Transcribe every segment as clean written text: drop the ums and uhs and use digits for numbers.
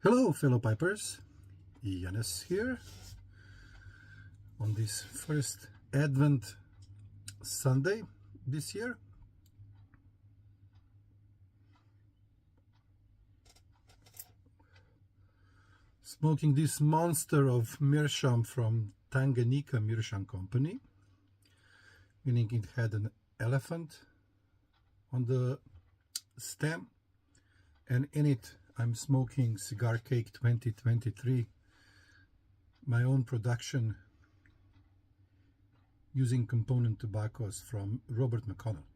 Hello fellow pipers, Yanis here on this first Advent Sunday this year. Smoking this monster of meerschaum from Tanganyika Meerschaum Company, meaning it had an elephant on the stem, and in it I'm smoking Cigar Cake 2023, my own production using component tobaccos from Robert McConnell.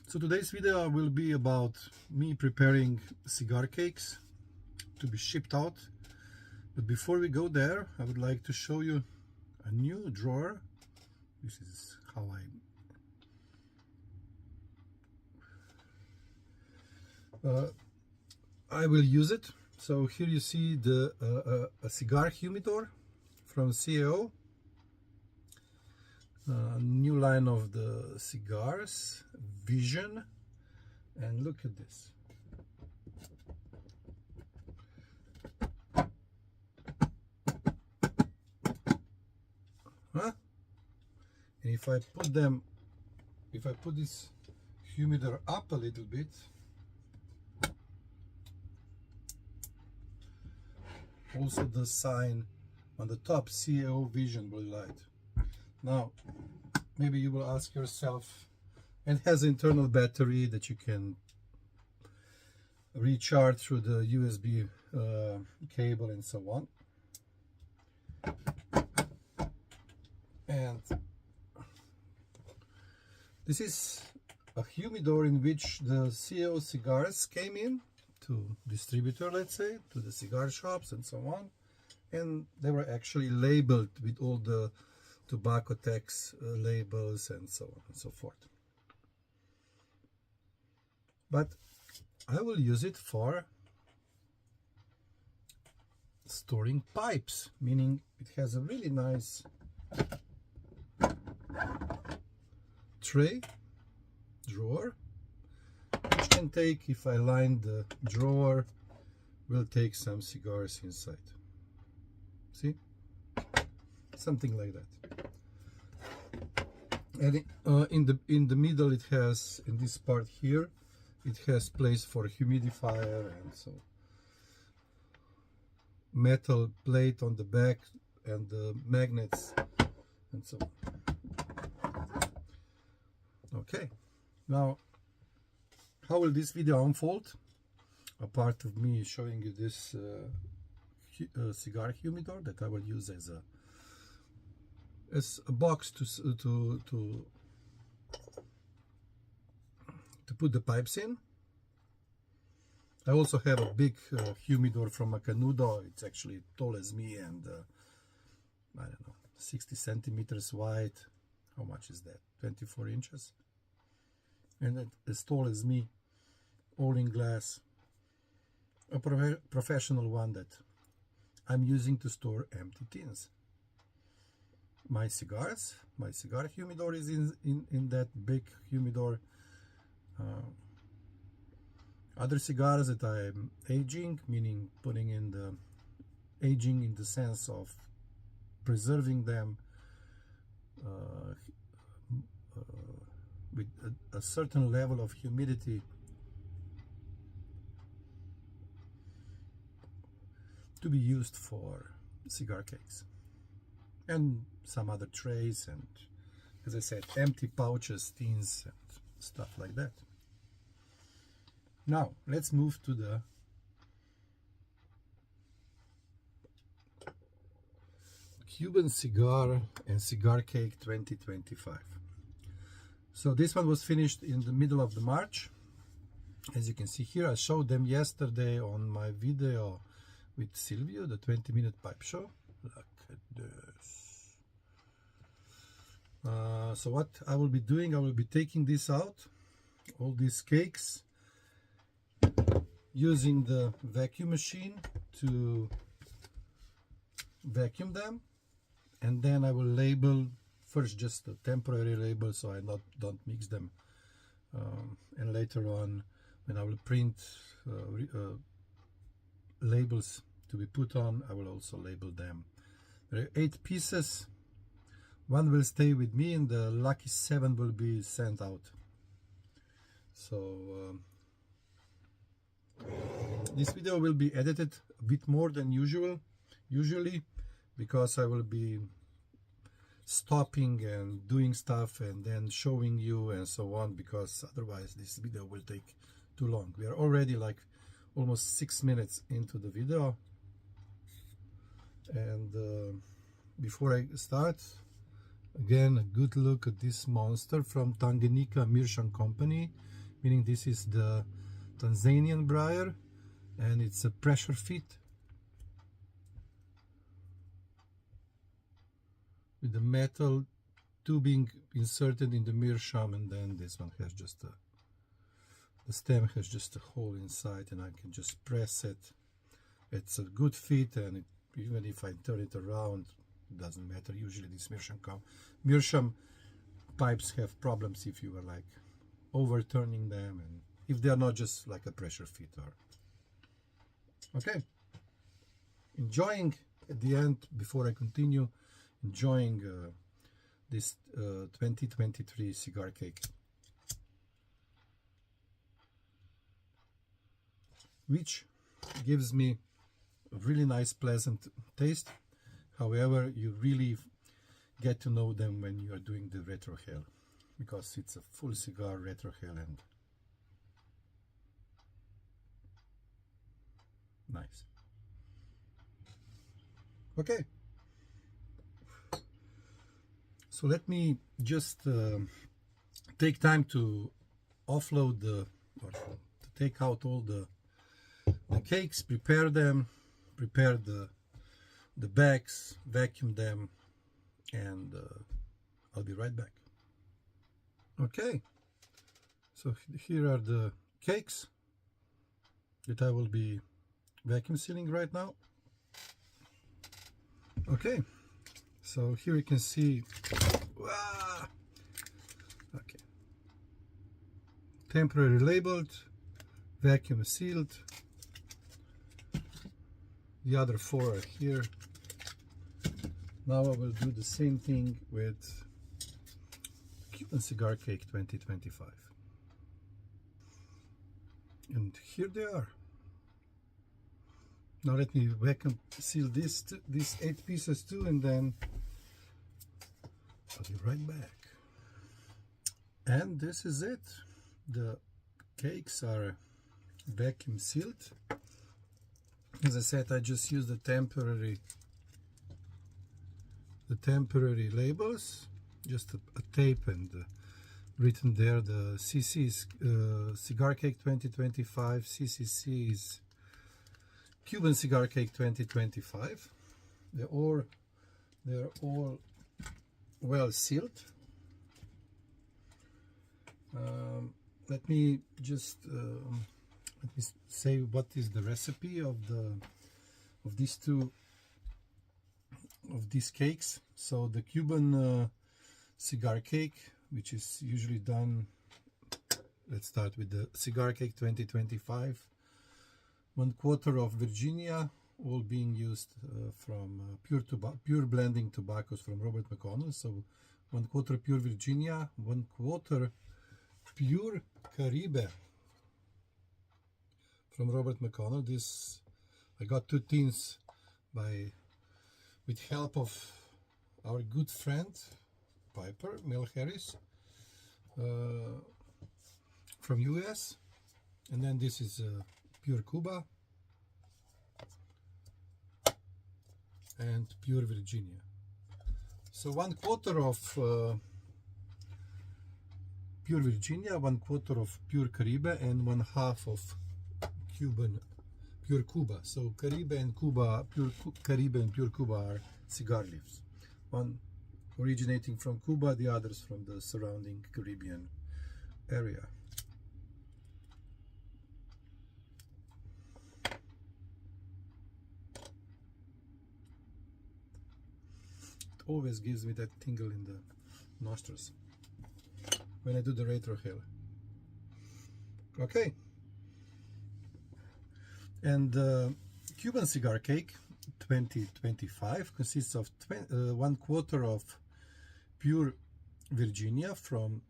So today's video will be about me preparing cigar cakes to be shipped out. But before we go there, I would like to show you a new drawer. This is how I will use it. So here you see the a cigar humidor from CAO, new line of the cigars, Vision, and look at this. Huh? And if I put this humidor up a little bit, also the sign on the top, CAO Vision blue light. Now, maybe you will ask yourself, it has internal battery that you can recharge through the USB cable and so on. And this is a humidor in which the CAO cigars came in to distributor, let's say, to the cigar shops and so on, and they were actually labeled with all the tobacco tax labels and so on and so forth. But I will use it for storing pipes, meaning it has a really nice tray drawer, which can take, if I line the drawer, will take some cigars inside. See, something like that. And in the middle, it has, in this part here, it has place for humidifier and so metal plate on the back and the magnets and so on. Okay, now how will this video unfold? Apart of me showing you this cigar humidor that I will use as a box to put the pipes in. I also have a big humidor from Macanudo. It's actually tall as me and I don't know, 60 centimeters wide. How much is that? 24 inches. And as tall as me, all in glass. A professional one that I'm using to store empty tins. My cigar humidor is in that big humidor. Other cigars that I'm aging, meaning putting in the aging in the sense of preserving them with a certain level of humidity to be used for cigar cakes, and some other trays, and as I said, empty pouches, tins, and stuff like that. Now let's move to the Cuban Cigar and Cigar Cake 2025. So this one was finished in the middle of the March. As you can see here, I showed them yesterday on my video with Silvio, the 20-minute pipe show. Look at this. So what I will be doing, I will be taking this out, all these cakes, using the vacuum machine to vacuum them, and then I will label first just a temporary label so I don't mix them, and later on when I will print labels to be put on, I will also label them. There are 8 pieces. 1 will stay with me and the lucky 7 will be sent out. So this video will be edited a bit more than usually, because I will be stopping and doing stuff and then showing you and so on, because otherwise this video will take too long. We are already like almost 6 minutes into the video, and before I start, again, a good look at this monster from Tanganyika Meerschaum Company, meaning this is the Tanzanian briar, and it's a pressure fit with the metal tubing inserted in the meerschaum, and then this one has just the stem has just a hole inside, and I can just press it. It's a good fit, and even if I turn it around, it doesn't matter. Usually these meerschaum pipes have problems if you are like overturning them, and if they are not just like a pressure fit. Okay, enjoying at the end, before I continue, enjoying this 2023 cigar cake, which gives me a really nice pleasant taste. However, you really get to know them when you are doing the retrohale, because it's a full cigar retrohale and nice. Okay, so let me just take time to offload or to take out all the cakes, prepare them, prepare the bags, vacuum them, and I'll be right back. Okay, so here are the cakes that I will be vacuum sealing right now. Okay, so here you can see, okay, temporary labeled, vacuum sealed. The other 4 are here. Now I will do the same thing with Cuban Cigar Cake 2025. And here they are. Now let me vacuum seal these 8 pieces too, and then I'll be right back. And this is it. The cakes are vacuum sealed. As I said, I just used the temporary labels, just a tape, and written there the CC is Cigar Cake 2025, CCC is Cuban Cigar Cake 2025. They're all well sealed. Let me just let me say what is the recipe of these cakes. So the Cuban cigar cake, which is usually done, let's start with the Cigar Cake 2025. 1/4 of Virginia, all being used from pure blending tobaccos from Robert McConnell. So 1/4 pure Virginia, 1/4 pure Caribe from Robert McConnell. This I got 2 tins with help of our good friend Piper Mel Harris from US, and then this is pure Cuba and pure Virginia. So 1/4 of pure Virginia, 1/4 of pure Caribe, and 1/2 of Cuban pure Cuba. So Caribe and Cuba, pure Caribe and pure Cuba are cigar leaves. One originating from Cuba, the others from the surrounding Caribbean area. It always gives me that tingle in nostrils when I do the retrohale. Okay. And Cuban cigar cake 2025 consists of 1/4 of pure Virginia from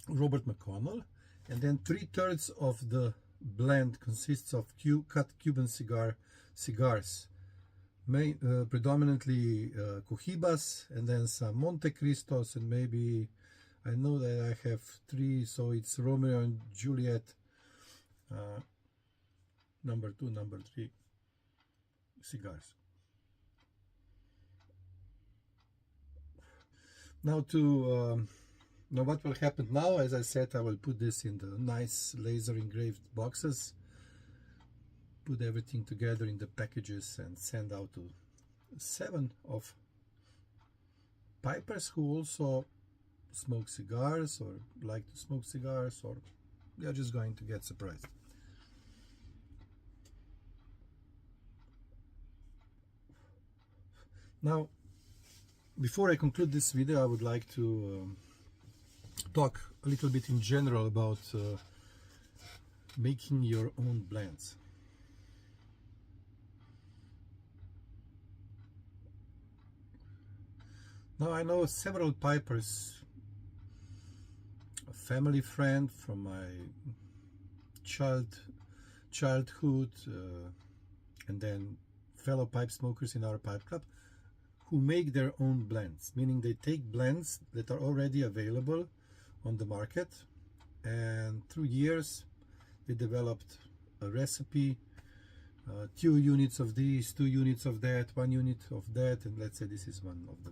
Robert McConnell, and then 3/3 of the blend consists of cut Cuban cigars, predominantly Cohibas, and then some Monte Cristos, and maybe, I know that I have 3, so it's Romeo and Juliet, number 2, number 3 cigars. Now now what will happen now, as I said, I will put this in the nice laser engraved boxes, put everything together in the packages, and send out to 7 of pipers who also smoke cigars or like to smoke cigars, or they are just going to get surprised. Now, before I conclude this video, I would like to talk a little bit in general about making your own blends. Now, I know several pipers, a family friend from my childhood, and then fellow pipe smokers in our pipe club, who make their own blends, meaning they take blends that are already available on the market, and through years they developed a recipe, 2 units of this, 2 units of that, 1 unit of that, and let's say this is one of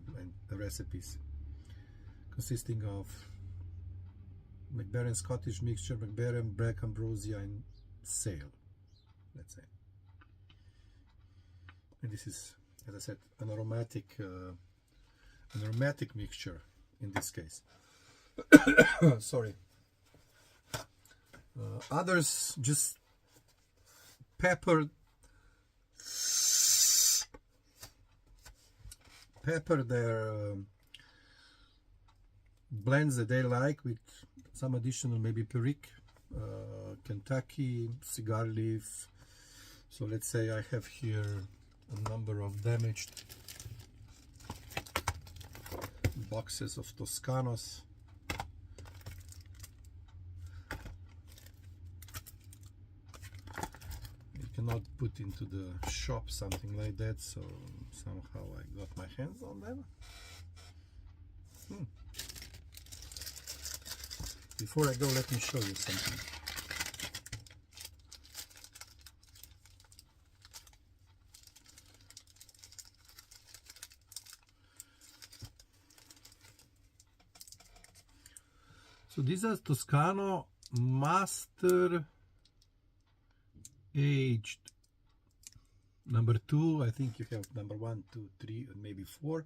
the recipes, consisting of McBaron Scottish mixture, McBaron, Black Ambrosia, and Sale, let's say. And this is, as I said, an aromatic mixture in this case. Sorry. Others just pepper their blends that they like with some additional, maybe Perique, Kentucky, cigar leaf. So let's say I have here a number of damaged boxes of Toscanos. You cannot put into the shop something like that, so somehow I got my hands on them. Before I go, let me show you something. So these are Toscano Master Aged. Number 2, I think you have number 1, 2, 3, and maybe 4.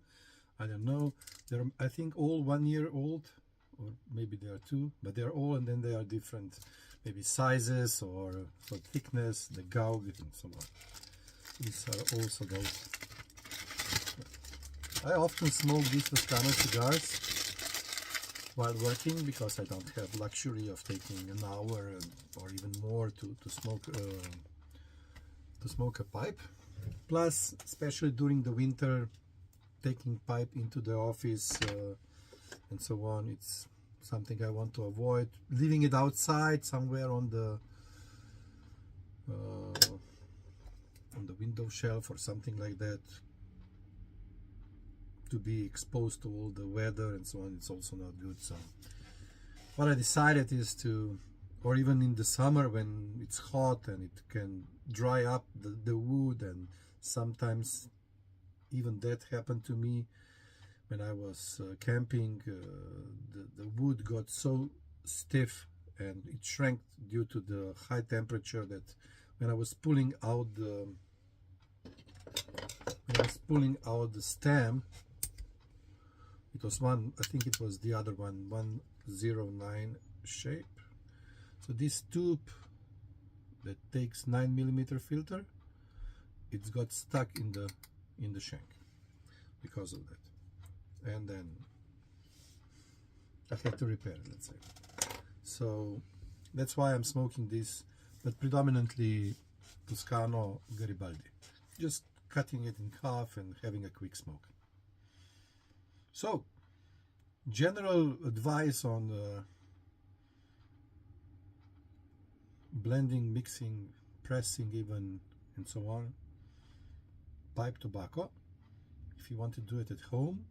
I don't know. They're, I think, all 1 year old, or maybe they are 2, but they're all, and then they are different, maybe sizes or for thickness, the gaug, and so on. These are also those. I often smoke these Toscano cigars while working, because I don't have luxury of taking an hour or even more to smoke a pipe. Plus, especially during the winter, taking pipe into the office and so on, it's something I want to avoid. Leaving it outside somewhere on the window shelf or something like that, to be exposed to all the weather and so on, it's also not good. So what I decided is to, or even in the summer when it's hot and it can dry up the wood, and sometimes even that happened to me when I was camping. The wood got so stiff and it shrank due to the high temperature, that when I was pulling out the stem, it was one, I think it was the other one, 109 shape. So this tube that takes 9mm filter, it's got stuck in the shank because of that. And then I had to repair it, let's say. So that's why I'm smoking this, but predominantly Toscano Garibaldi. Just cutting it in half and having a quick smoke. So, general advice on blending, mixing, pressing even, and so on. Pipe tobacco, if you want to do it at home.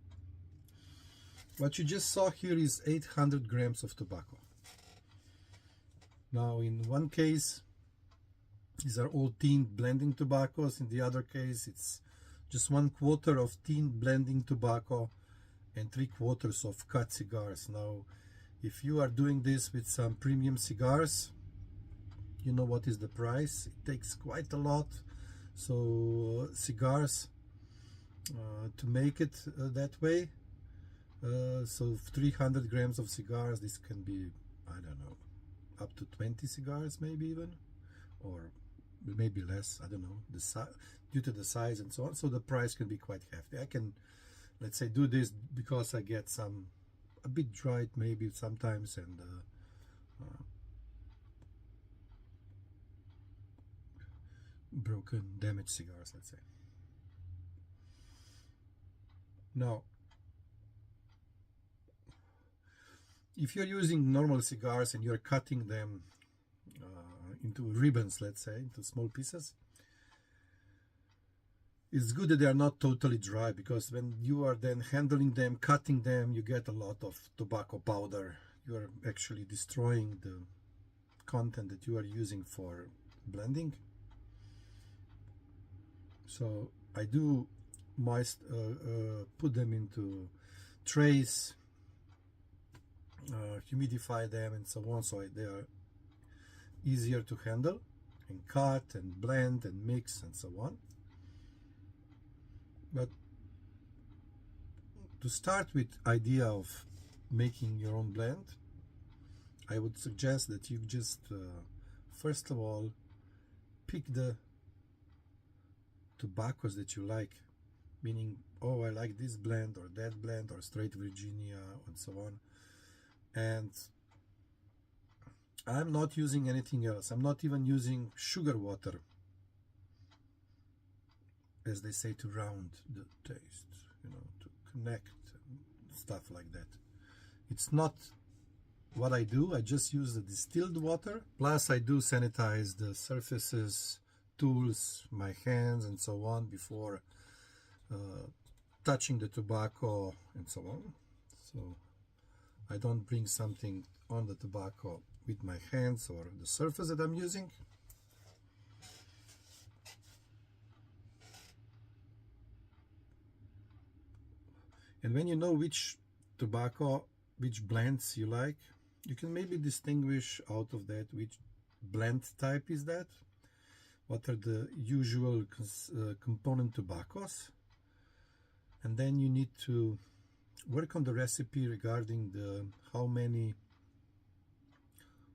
What you just saw here is 800 grams of tobacco. Now in one case, these are all tinned blending tobaccos. In the other case, it's just 1/4 of tinned blending tobacco and 3/4 of cut cigars. Now, if you are doing this with some premium cigars, you know what is the price. It takes quite a lot. So cigars, to make it that way, so 300 grams of cigars, this can be, I don't know, up to 20 cigars maybe even, or maybe less, I don't know, due to the size and so on. So the price can be quite hefty. I can, let's say, do this because I get some a bit dried maybe sometimes, and broken, damaged cigars, let's say. Now, if you're using normal cigars and you're cutting them into ribbons, let's say, into small pieces, it's good that they are not totally dry, because when you are then handling them, cutting them, you get a lot of tobacco powder. You are actually destroying the content that you are using for blending. So I do put them into trays, humidify them and so on, so they are easier to handle and cut and blend and mix and so on. But to start with idea of making your own blend, I would suggest that you just first of all pick the tobaccos that you like, meaning, oh, I like this blend or that blend or straight Virginia and so on. And I'm not using anything else. I'm not even using sugar water, as they say, to round the taste, you know, to connect and stuff like that. It's not what I do. I just use the distilled water. Plus I do sanitize the surfaces, tools, my hands and so on before touching the tobacco and so on. So I don't bring something on the tobacco with my hands or the surface that I'm using. And when you know which tobacco, which blends you like, you can maybe distinguish out of that which blend type is that, what are the usual component tobaccos, and then you need to work on the recipe regarding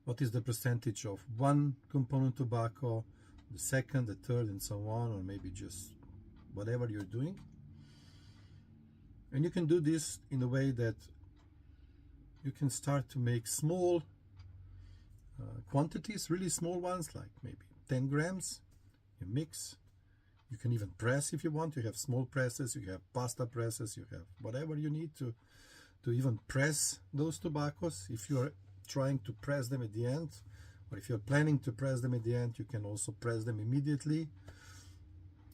what is the percentage of one component tobacco, the second, the third, and so on, or maybe just whatever you're doing. And you can do this in a way that you can start to make small quantities, really small ones, like maybe 10 grams. You mix. You can even press if you want. You have small presses, you have pasta presses, you have whatever you need to even press those tobaccos. If you're trying to press them at the end, or if you're planning to press them at the end, you can also press them immediately.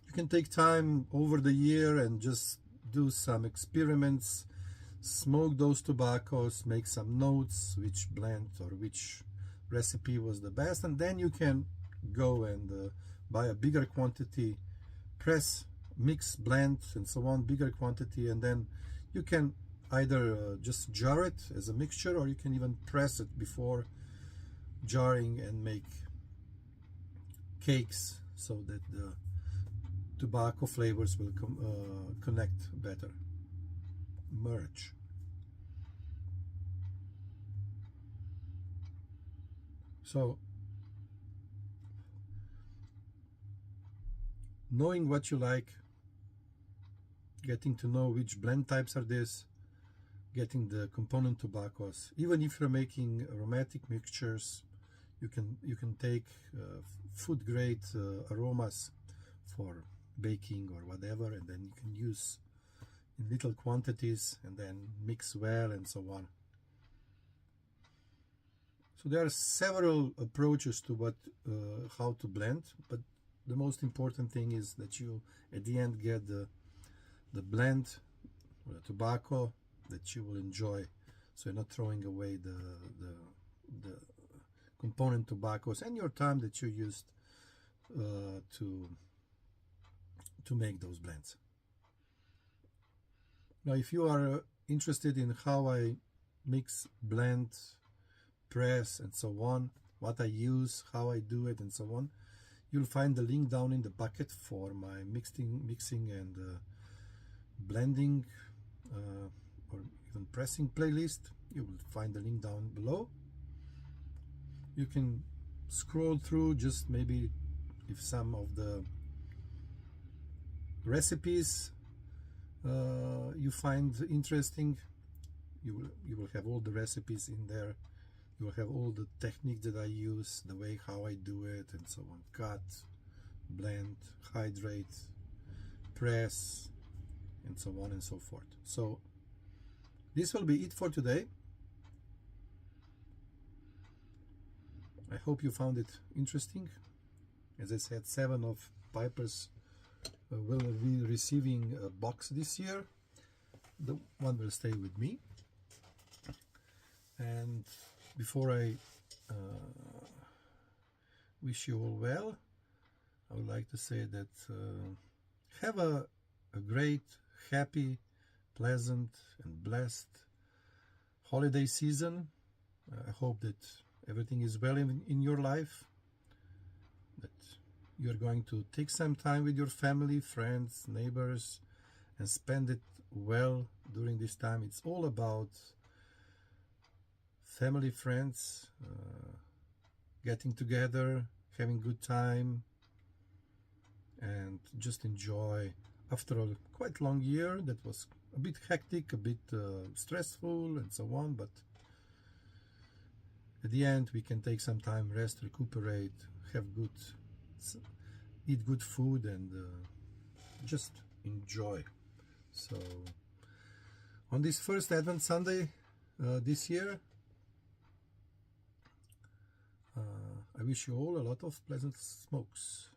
You can take time over the year and just do some experiments, smoke those tobaccos, make some notes, which blend or which recipe was the best, and then you can go and buy a bigger quantity, press, mix, blend, and so on, bigger quantity, and then you can either just jar it as a mixture, or you can even press it before jarring and make cakes so that the tobacco flavors will connect better, merge. So knowing what you like, getting to know which blend types are this, getting the component tobaccos. Even if you're making aromatic mixtures, you can take food grade aromas for baking or whatever, and then you can use in little quantities and then mix well and so on. So there are several approaches to how to blend, but the most important thing is that you at the end get the blend or the tobacco that you will enjoy, so you're not throwing away the component tobaccos and your time that you used to make those blends. Now, if you are interested in how I mix, blend, press and so on, what I use, how I do it and so on, you'll find the link down in the bucket for my mixing and blending or even pressing playlist. You will find the link down below. You can scroll through, just maybe if some of the recipes you find interesting, you will have all the recipes in there. You will have all the techniques that I use, the way how I do it and so on. Cut, blend, hydrate, press, and so on and so forth. So this will be it for today. I hope you found it interesting. As I said, 7 of Pipers will be receiving a box this year. The one will stay with me. And before I wish you all well, I would like to say that have a great, happy, pleasant and blessed holiday season. I hope that everything is well in your life, that you're going to take some time with your family, friends, neighbors, and spend it well during this time. It's all about family, friends, getting together, having good time, and just enjoy. After a quite long year that was a bit hectic, a bit stressful and so on, but at the end we can take some time, rest, recuperate, eat good food, and just enjoy. So on this first Advent Sunday this year, I wish you all a lot of pleasant smokes.